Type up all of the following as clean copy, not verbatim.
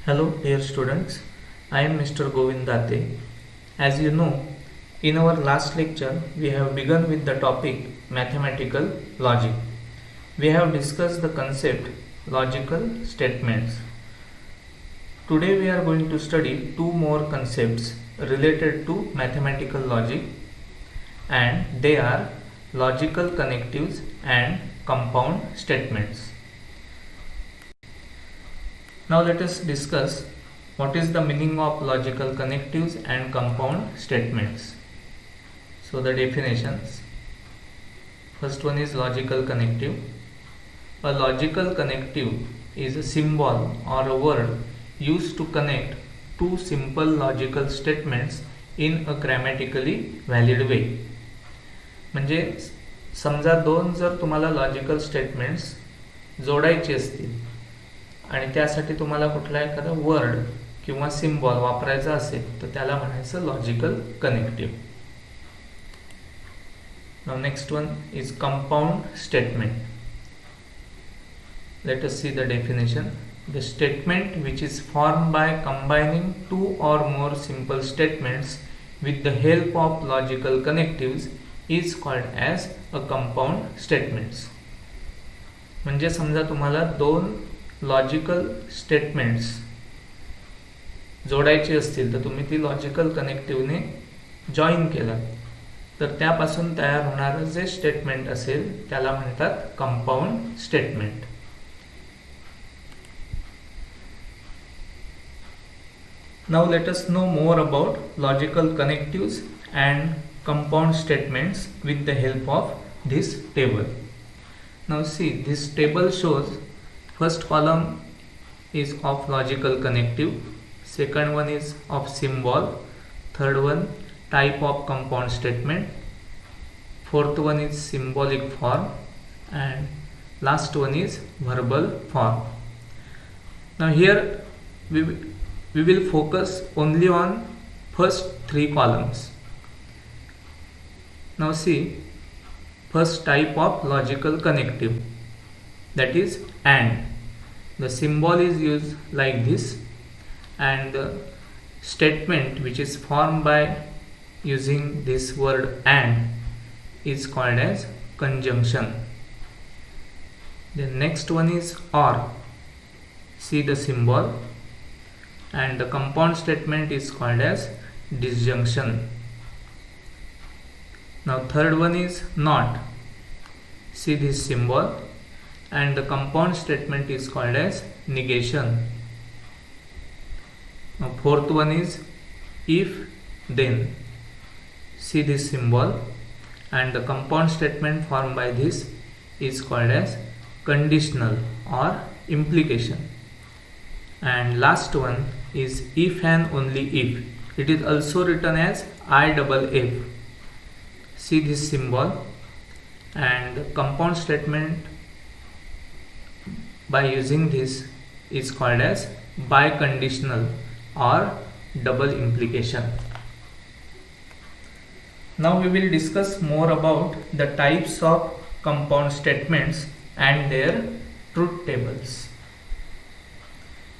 Hello dear students, I am Mr. Govind Date. As you know, in our last lecture we have begun with the topic mathematical logic. We have discussed the concept logical statements. Today we are going to study two more concepts related to mathematical logic, and they are logical connectives and compound statements. Now let us discuss what is the meaning of logical connectives and compound statements. So the definitions. First one is logical connective. A logical connective is a symbol or a word used to connect two simple logical statements in a grammatically valid way. म्हणजे समजा दोन जर तुम्हाला logical statements जोडायचे असतील आणि त्यासाठी तुम्हाला कुठला एखादा वर्ड किंवा सिम्बॉल वापरायचा असेल तर त्याला म्हणायचं logical connective. Now next one is compound statement. Let us see the definition. The statement which is formed by combining two or more simple statements with the help of logical connectives is called as a compound statements. म्हणजे समजा तुम्हाला दोन logical statements जोडायची असतील तर तुम्ही ती logical कनेक्टिव्हने join केला तर त्यापासून तयार होणारं जे स्टेटमेंट असेल त्याला म्हणतात compound statement. Now let us know more about logical connectives and compound statements with the help of this table. Now see, this table shows first column is of logical connective, second one is of symbol, third one type of compound statement, fourth one is symbolic form, and last one is verbal form. Now here we will focus only on first three columns. Now see, first type of logical connective, that is AND. The symbol is used like this, and the statement which is formed by using this word AND is called as conjunction. The next one is OR. See the symbol, and the compound statement is called as disjunction. Now third one is NOT. See this symbol, and the compound statement is called as negation. Now fourth one is if then. See this symbol, and the compound statement formed by this is called as conditional or implication. And last one is if and only if. It is also written as IFF. See this symbol, and the compound statement by using this is called as biconditional or double implication. Now we will discuss more about the types of compound statements and their truth tables.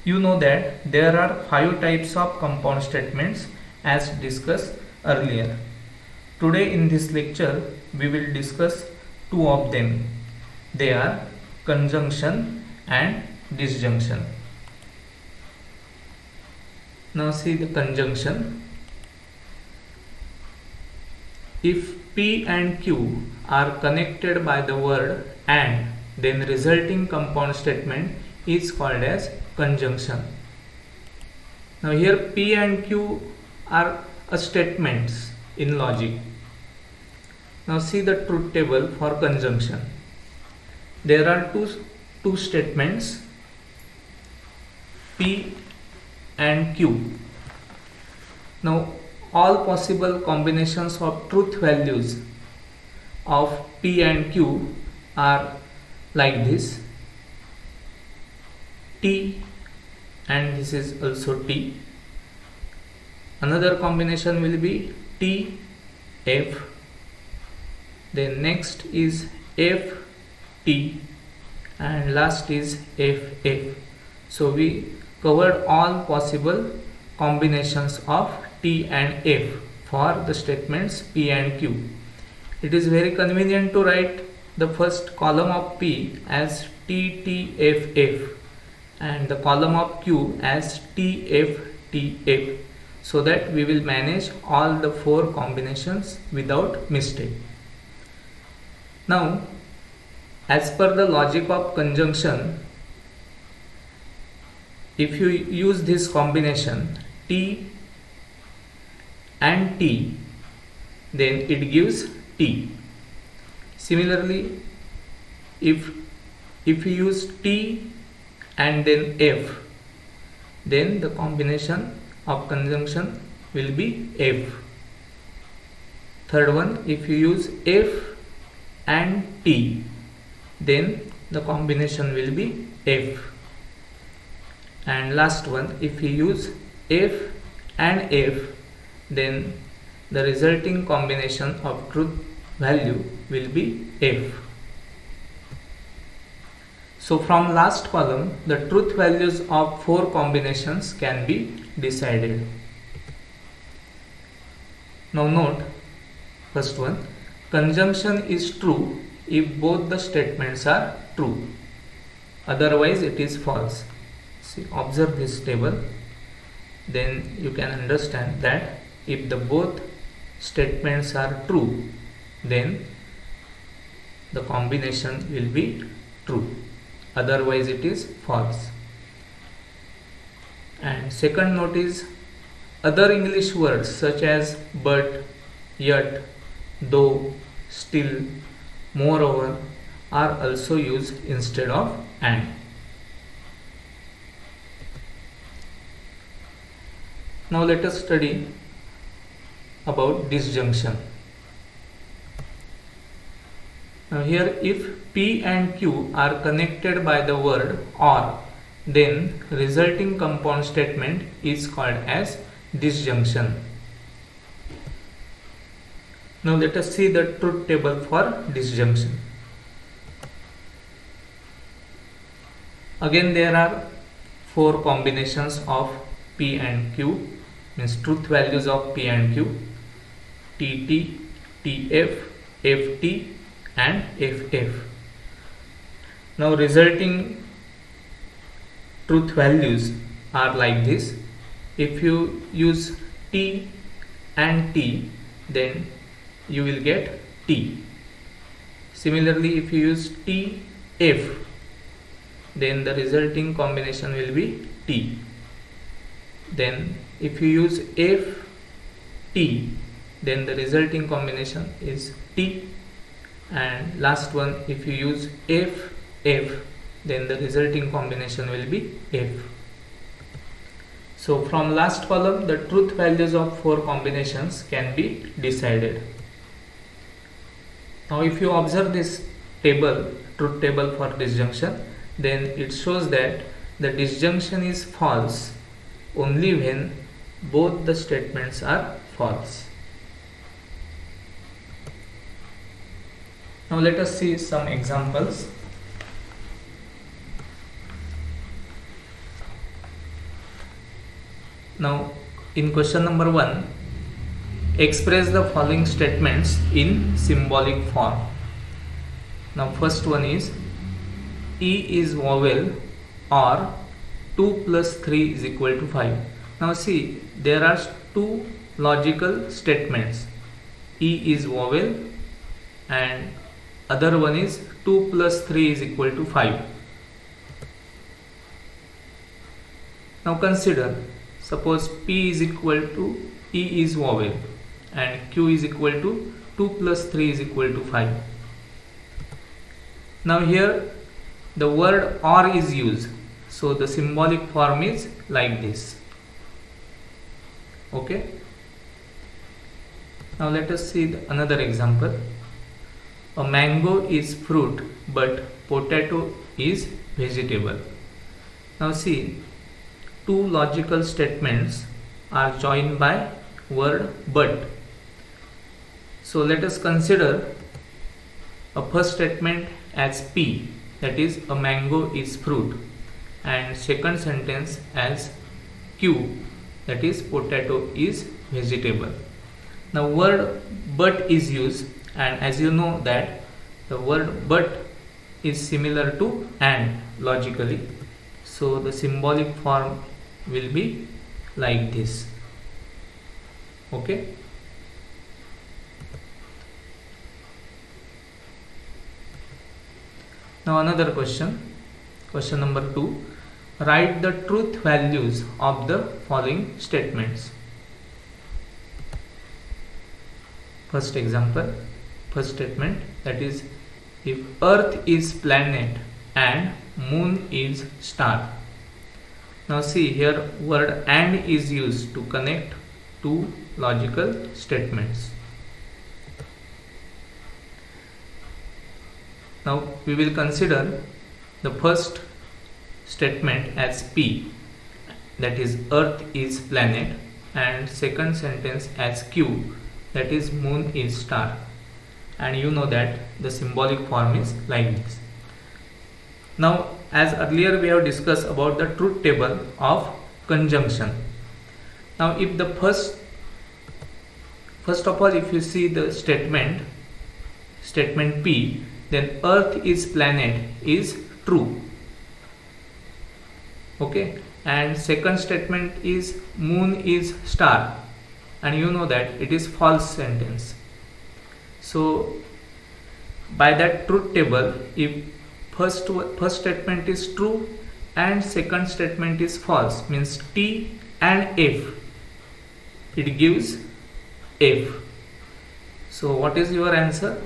You know that there are 5 types of compound statements as discussed earlier. Today in this lecture we will discuss 2 of them. They are conjunction and disjunction. Now see the conjunction. If P and Q are connected by the word AND, then resulting compound statement is called as conjunction. Now here P and Q are statements in logic. Now see the truth table for conjunction. There are two statements P and Q. Now all possible combinations of truth values of P and Q are like this: T, and this is also T. Another combination will be T, F. Then next is F, T, and last is F, F. So we covered all possible combinations of T and F for the statements P and Q. It is very convenient to write the first column of P as T T F F and the column of Q as T F T F, so that we will manage all the four combinations without mistake. Now, as per the logic of conjunction, if you use this combination T and T, then it gives T. Similarly, if you use T and then F, then the combination of conjunction will be F. Third one, if you use F and T, then the combination will be F. And last one, if you use F and F, then the resulting combination of truth value will be F. So from last column, the truth values of four combinations can be decided. Now note, first one, conjunction is true if both the statements are true, otherwise it is false. See, observe this table, then you can understand that if the both statements are true, then the combination will be true, otherwise it is false. And second note is, other English words such as but, yet, though, still, moreover are also used instead of and. Now let us study about disjunction. Now here, if P and Q are connected by the word or, then resulting compound statement is called as disjunction. Now let us see the truth table for disjunction. Again, there are four combinations of P and Q, means truth values of P and Q: TT, TF, FT and FF. Now resulting truth values are like this. If you use T and T, then you will get T. Similarly, if you use TF, then the resulting combination will be T. Then if you use FT, then the resulting combination is T. And last one, if you use FF, then the resulting combination will be F. So from last column, the truth values of four combinations can be decided. Now if you observe this table, truth table for disjunction, then it shows that the disjunction is false only when both the statements are false. Now let us see some examples. Now in question number 1, express the following statements in symbolic form. Now first one is, E is vowel or 2 plus 3 is equal to 5. Now see, there are two logical statements. E is vowel and other one is 2 plus 3 is equal to 5. Now consider, suppose P is equal to E is vowel and Q is equal to 2 plus 3 is equal to 5. Now here the word or is used, so the symbolic form is like this. Okay. Now let us see another example. A mango is fruit but potato is vegetable. Now see, two logical statements are joined by word but. So let us consider a first statement as P, that is a mango is fruit, and second sentence as Q, that is potato is vegetable. Now word but is used, and as you know that the word but is similar to and logically, so the symbolic form will be like this. Okay. Now another question number 2. Write the truth values of the following statements. First example, first statement, that is, if Earth is planet and Moon is star. Now see here, word and is used to connect two logical statements. Now we will consider the first statement as P, that is Earth is planet, and second sentence as Q, that is Moon is star, and you know that the symbolic form is like this. Now as earlier we have discussed about the truth table of conjunction. Now if the first of all, if you see the statement P, then Earth is planet is true. Okay, and second statement is Moon is star, and you know that it is false sentence. So by that truth table, if first statement is true and second statement is false, means T and F, it gives F. So what is your answer?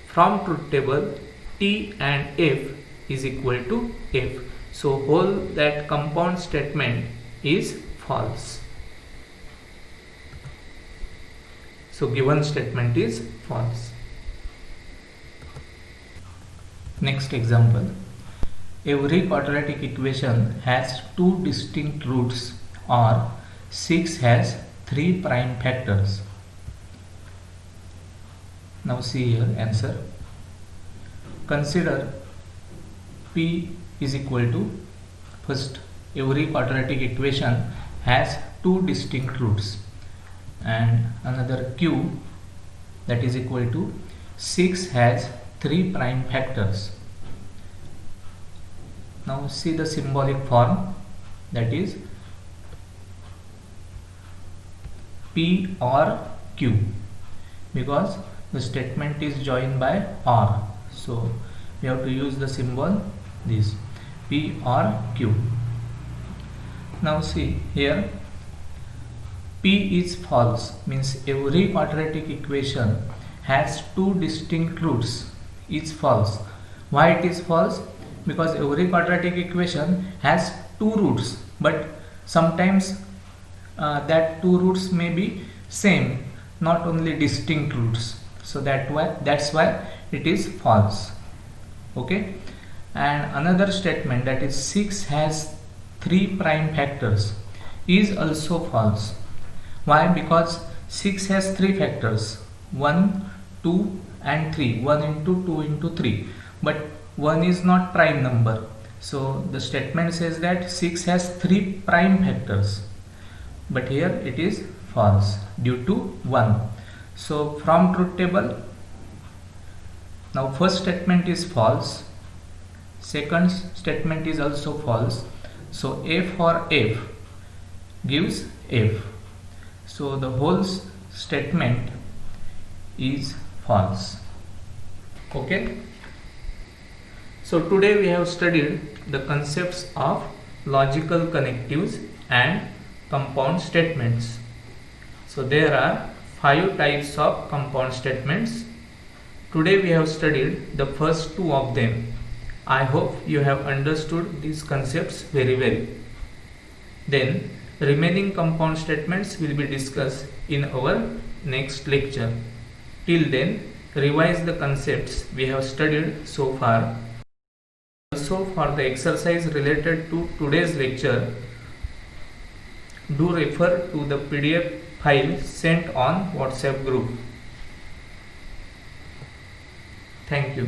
From truth table, T and F is equal to F. So whole that compound statement is false. So given statement is false. Next example. Every quadratic equation has two distinct roots, or 6 has 3 prime factors. Now see here answer. Consider P is equal to, first, every quadratic equation has two distinct roots, and another Q, that is equal to 6 has 3 prime factors. Now see the symbolic form, that is P or Q, because the statement is joined by or, so we have to use the symbol this P or Q. Now see here, P is false, means every quadratic equation has two distinct roots is false. Why it is false? Because every quadratic equation has two roots, but sometimes that two roots may be same, not only distinct roots. So that's why it is false. Okay, and another statement, that is 6 has 3 prime factors, is also false. Why? Because 6 has 3 factors, 1, 2 and 3, 1 into 2 into 3, but 1 is not prime number. So the statement says that 6 has 3 prime factors, but here it is false due to 1. So from truth table, now first statement is false, second statement is also false, so F for F gives F. So the whole statement is false. Okay. So today we have studied the concepts of logical connectives and compound statements. So there are 5 types of compound statements. Today we have studied the first 2 of them. I hope you have understood these concepts very well. Then remaining compound statements will be discussed in our next lecture. Till then, revise the concepts we have studied so far. Also, for the exercise related to today's lecture, do refer to the PDF file sent on WhatsApp group. Thank you.